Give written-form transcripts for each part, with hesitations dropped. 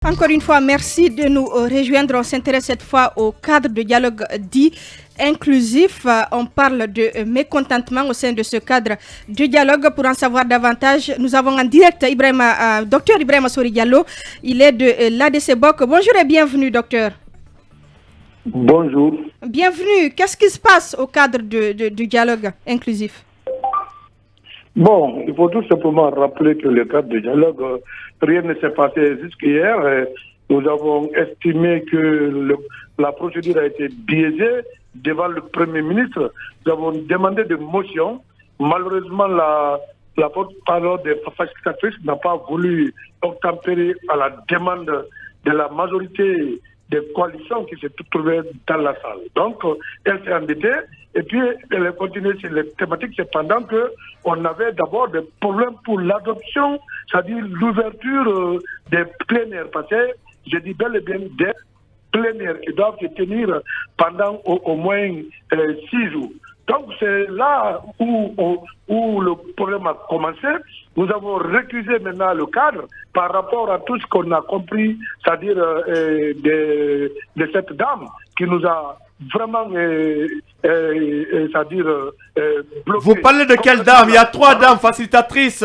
Encore une fois, merci de nous rejoindre. On s'intéresse cette fois au cadre de dialogue dit inclusif. On parle de mécontentement au sein de ce cadre de dialogue. Pour en savoir davantage, nous avons en direct Dr Ibrahima Sori Diallo. Il est de l'ADC-BOC. Bonjour et bienvenue, docteur. Bonjour. Bienvenue. Qu'est-ce qui se passe au cadre du dialogue inclusif? Bon, il faut tout simplement rappeler que le cadre de dialogue, rien ne s'est passé jusqu'hier. Nous avons estimé que la procédure a été biaisée devant le Premier ministre. Nous avons demandé des motions. Malheureusement, la porte-parole des facilitatrices n'a pas voulu obtempérer à la demande de la majorité des coalitions qui se trouvaient dans la salle. Donc, elle s'est endettée et puis elle a continué sur les thématiques, cependant qu'on avait d'abord des problèmes pour l'adoption, c'est-à-dire l'ouverture des plénières, parce que je dis bel et bien des plénières qui doivent se tenir pendant au moins 6 jours. Donc c'est là où le problème a commencé. Nous avons récusé maintenant le cadre par rapport à tout ce qu'on a compris, c'est-à-dire de cette dame qui nous a vraiment, c'est-à-dire bloqué. Vous parlez de quelle dame? Il y a 3 dames facilitatrices,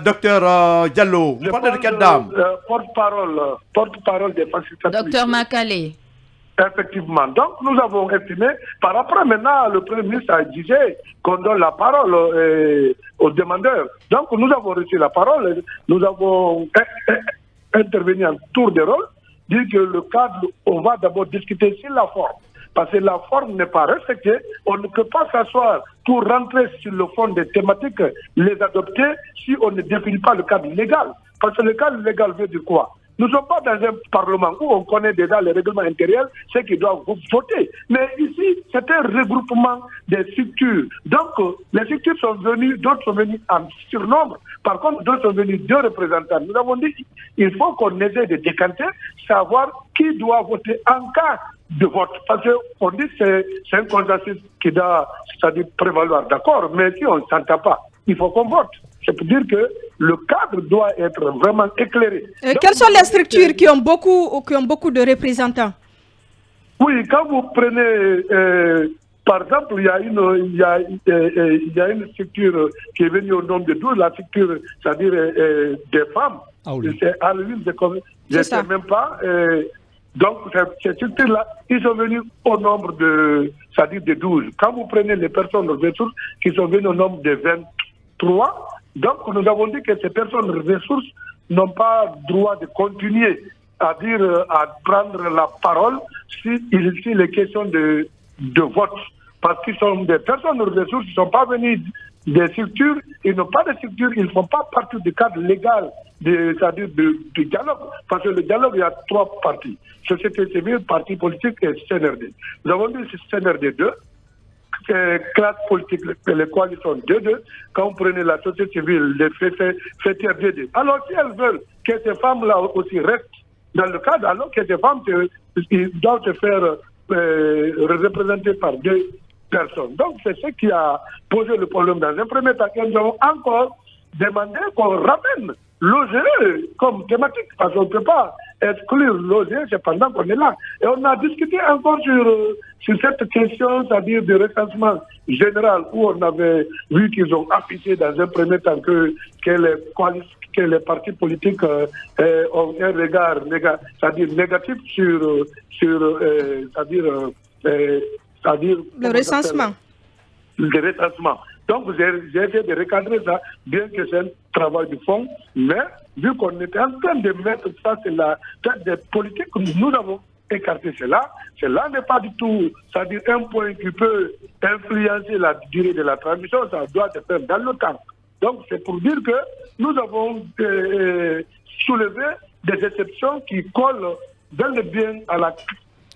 docteur Diallo. Vous parlez de quelle dame? Porte-parole des facilitatrices. Docteur Makale. Effectivement. Donc, nous avons estimé, par rapport maintenant, le Premier ministre a dit qu'on donne la parole aux demandeurs. Donc, nous avons reçu la parole, nous avons intervenu en tour de rôle, dire que le cadre, on va d'abord discuter sur la forme. Parce que la forme n'est pas respectée, on ne peut pas s'asseoir pour rentrer sur le fond des thématiques, les adopter, si on ne définit pas le cadre légal. Parce que le cadre légal veut dire quoi? Nous ne sommes pas dans un parlement où on connaît déjà les règlements intérieurs, ceux qui doivent voter. Mais ici, c'est un regroupement des structures. Donc, les structures sont venues, d'autres sont venues en surnombre. Par contre, d'autres sont venus 2 représentants. Nous avons dit qu'il faut qu'on essaie de décanter, savoir qui doit voter en cas de vote. Parce qu'on dit que c'est un consensus qui doit, c'est-à-dire prévaloir, d'accord, mais si on ne s'entend pas, il faut qu'on vote. C'est pour dire que le cadre doit être vraiment éclairé. Quelles sont les structures qui ont beaucoup de représentants? Oui, quand vous prenez, par exemple, il y a une structure qui est venue au nom de 12, la structure, c'est-à-dire des femmes. Ah oui. C'est à l'huile de je ne sais même pas. Donc, ces structures-là, ils sont venus au nombre c'est-à-dire de 12. Quand vous prenez les personnes ressources qui sont venues au nombre de 23, donc nous avons dit que ces personnes ressources n'ont pas droit de continuer à prendre la parole si il est question de vote. Parce qu'ils sont des personnes ressources, ils ne sont pas venus des structures, ils n'ont pas de structure, ils ne font pas partie du cadre légal, c'est-à-dire du dialogue. Parce que le dialogue, il y a 3 parties. Société civile, parti politique et CNRD. Nous avons dit CNRD 2, classe politique, les coalitions 2-2. Quand vous prenez la société civile, les fêtières 2-2. Alors si elles veulent que ces femmes-là aussi restent dans le cadre, alors que ces femmes doivent se faire représenter par 2 personnes. Donc c'est ce qui a posé le problème dans un premier temps. Nous avons encore demandé qu'on ramène l'OGE comme thématique, parce qu'on ne peut pas exclure l'OGE, c'est pendant qu'on est là. Et on a discuté encore sur cette question, c'est-à-dire du recensement général, où on avait vu qu'ils ont affiché dans un premier temps que les partis politiques ont un regard c'est-à-dire négatif sur le recensement. Le recensement. Donc, j'ai essayé de recadrer ça, bien que c'est un travail de fond, mais vu qu'on était en train de mettre ça, c'est la tête des politiques, nous avons écarté cela. Cela n'est pas du tout, c'est-à-dire un point qui peut influencer la durée de la transmission, ça doit se faire dans le temps. Donc, c'est pour dire que nous avons soulevé des exceptions qui collent bel et bien à la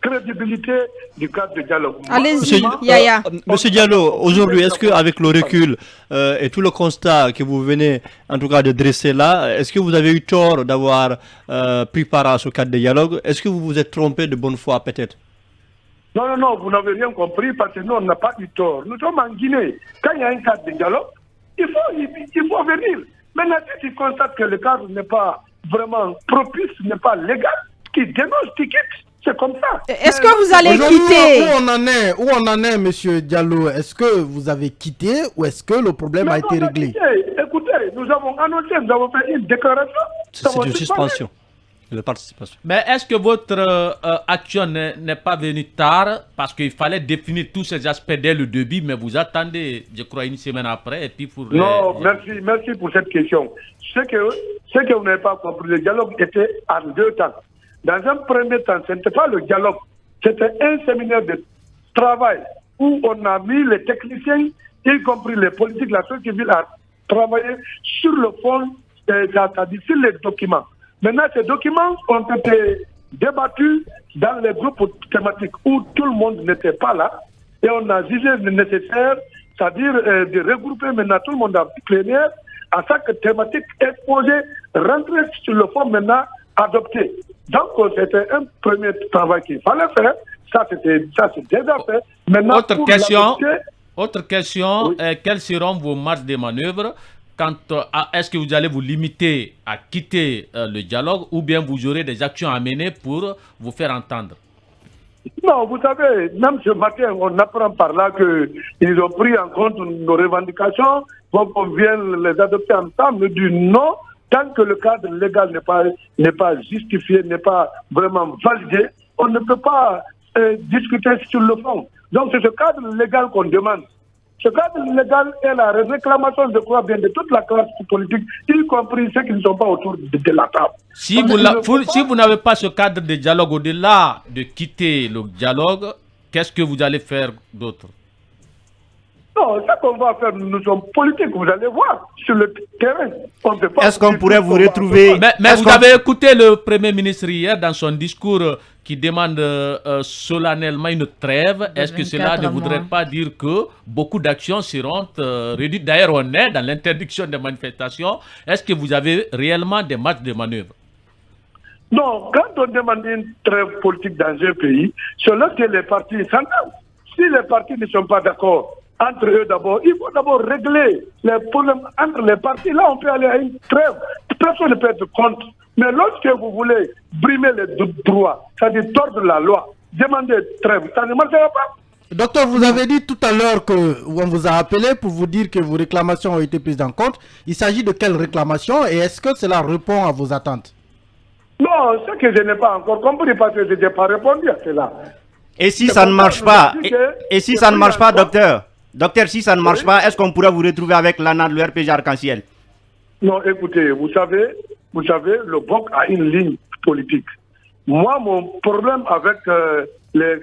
crédibilité du cadre de dialogue. Allez-y, Yaya. Monsieur Diallo, aujourd'hui, est-ce qu'avec le recul et tout le constat que vous venez en tout cas de dresser là, est-ce que vous avez eu tort d'avoir pris part à ce cadre de dialogue? Est-ce que vous vous êtes trompé de bonne foi peut-être? Non, vous n'avez rien compris parce que nous, on n'a pas eu tort. Nous sommes en Guinée. Quand il y a un cadre de dialogue, il faut venir. Maintenant, si tu constates que le cadre n'est pas vraiment propice, n'est pas légal, qui dénonce, qui quitte. C'est comme ça. Est-ce que vous allez quitter? Où on en est, monsieur Diallo? Est-ce que vous avez quitté ou est-ce que le problème a été réglé? Écoutez, nous avons annoncé, nous avons fait une déclaration. C'est une suspension de participation. Mais est-ce que votre action n'est pas venue tard parce qu'il fallait définir tous ces aspects dès le début, mais vous attendez, je crois, une semaine après et puis pour... Non, merci pour cette question. Ce que vous n'avez pas compris, le dialogue était en deux temps. Dans un premier temps, ce n'était pas le dialogue, c'était un séminaire de travail où on a mis les techniciens, y compris les politiques, la société civile, à travailler sur le fond, c'est-à-dire sur les documents. Maintenant, ces documents ont été débattus dans les groupes thématiques où tout le monde n'était pas là et on a jugé nécessaire, c'est-à-dire de regrouper maintenant tout le monde en plénière à chaque thématique exposée, rentrer sur le fond maintenant adopté. Donc, c'était un premier travail qu'il fallait faire. Ça, c'est déjà fait. Maintenant, autre question, oui. Quelles seront vos marges de manœuvre? Est-ce que vous allez vous limiter à quitter le dialogue ou bien vous aurez des actions à mener pour vous faire entendre? Non, vous savez, même ce matin, on apprend par là qu'ils ont pris en compte nos revendications, donc on vient les adopter ensemble, mais du non. Tant que le cadre légal n'est pas justifié, n'est pas vraiment validé, on ne peut pas discuter sur le fond. Donc c'est ce cadre légal qu'on demande. Ce cadre légal est la réclamation, je crois bien, de toute la classe politique, y compris ceux qui ne sont pas autour de la table. Si vous n'avez pas ce cadre de dialogue, au-delà de quitter le dialogue, qu'est-ce que vous allez faire d'autre? Non, ça qu'on va faire, nous sommes politiques, vous allez voir, sur le terrain. Est-ce qu'on pourrait vous retrouver? Mais vous avez écouté le Premier ministre hier dans son discours qui demande solennellement une trêve. Est-ce que cela ne voudrait pas dire que beaucoup d'actions seront réduites? D'ailleurs, on est dans l'interdiction des manifestations. Est-ce que vous avez réellement des marges de manœuvre? Non, quand on demande une trêve politique dans un pays, c'est là que les partis s'entendent. Si les partis ne sont pas d'accord, entre eux d'abord, il faut d'abord régler les problèmes entre les partis. Là, on peut aller à une trêve. Personne ne peut être contre. Mais lorsque vous voulez brimer les droits, c'est-à-dire tordre la loi, demander trêve, ça ne marchera pas. Docteur, vous avez dit tout à l'heure qu'on vous a appelé pour vous dire que vos réclamations ont été prises en compte. Il s'agit de quelles réclamations et est-ce que cela répond à vos attentes? Non, ce que je n'ai pas encore compris parce que je n'ai pas répondu à cela. Et si ça ne marche pas, docteur? Docteur, si ça ne marche pas, est-ce qu'on pourrait vous retrouver avec l'ANA de l'URPG Arc-en-Ciel? Non, écoutez, vous savez, le BOC a une ligne politique. Moi, mon problème avec les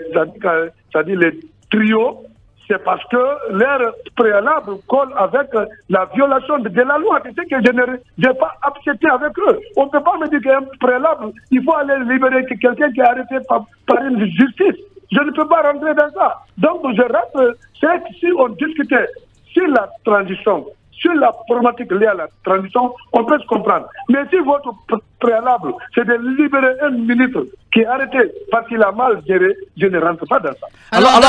trios, c'est parce que leur préalable colle avec la violation de la loi. C'est ce que je n'ai pas accepté avec eux. On ne peut pas me dire qu'un préalable, il faut aller libérer quelqu'un qui est arrêté par une justice. Je ne peux pas rentrer dans ça. Donc, je reste, c'est que si on discutait sur la transition, sur la problématique liée à la transition, on peut se comprendre. Mais si votre préalable, c'est de libérer un ministre qui est arrêté parce qu'il a mal géré, je ne rentre pas dans ça. Alors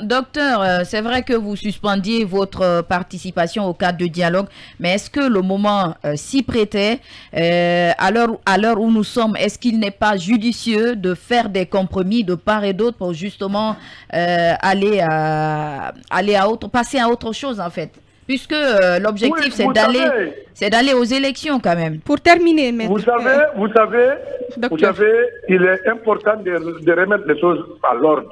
docteur, c'est vrai que vous suspendiez votre participation au cadre de dialogue, mais est-ce que le moment s'y prêtait, à l'heure où nous sommes, est-ce qu'il n'est pas judicieux de faire des compromis de part et d'autre pour justement passer à autre chose en fait? Puisque l'objectif, oui, c'est d'aller aux élections quand même. Pour terminer, maître. Vous savez, il est important de remettre les choses à l'ordre.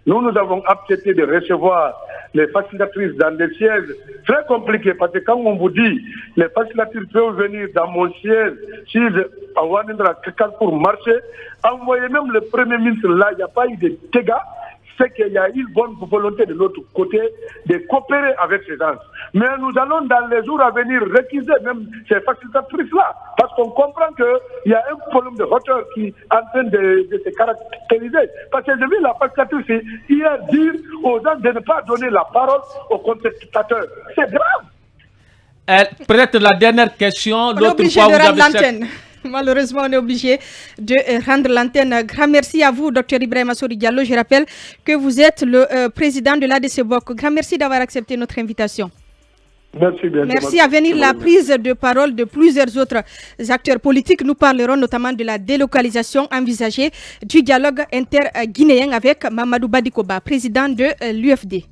Nous avons accepté de recevoir les facilitatrices dans des sièges très compliqués. Parce que quand on vous dit, les facilitatrices peuvent venir dans mon siège, si on est quelqu'un pour marcher, envoyer même le Premier ministre là, il n'y a pas eu de dégâts. C'est qu'il y a une bonne volonté de l'autre côté de coopérer avec ces gens. Mais nous allons dans les jours à venir récuser même ces facilitatrices-là, parce qu'on comprend qu'il y a un problème de hauteur qui est en train de se caractériser. Parce que j'ai vu la facilitatrice hier dire aux gens de ne pas donner la parole aux contestateurs. C'est grave. Peut-être la dernière question. L'autre fois, vous avez l'antenne. Malheureusement, on est obligé de rendre l'antenne. Grand merci à vous, Dr Ibrahima Sory Diallo. Je rappelle que vous êtes le président de l'ADC BOC. Grand merci d'avoir accepté notre invitation. Merci bien. Merci. À venir la prise de parole de plusieurs autres acteurs politiques. Nous parlerons notamment de la délocalisation envisagée du dialogue inter-guinéen avec Mamadou Badikoba, président de l'UFD.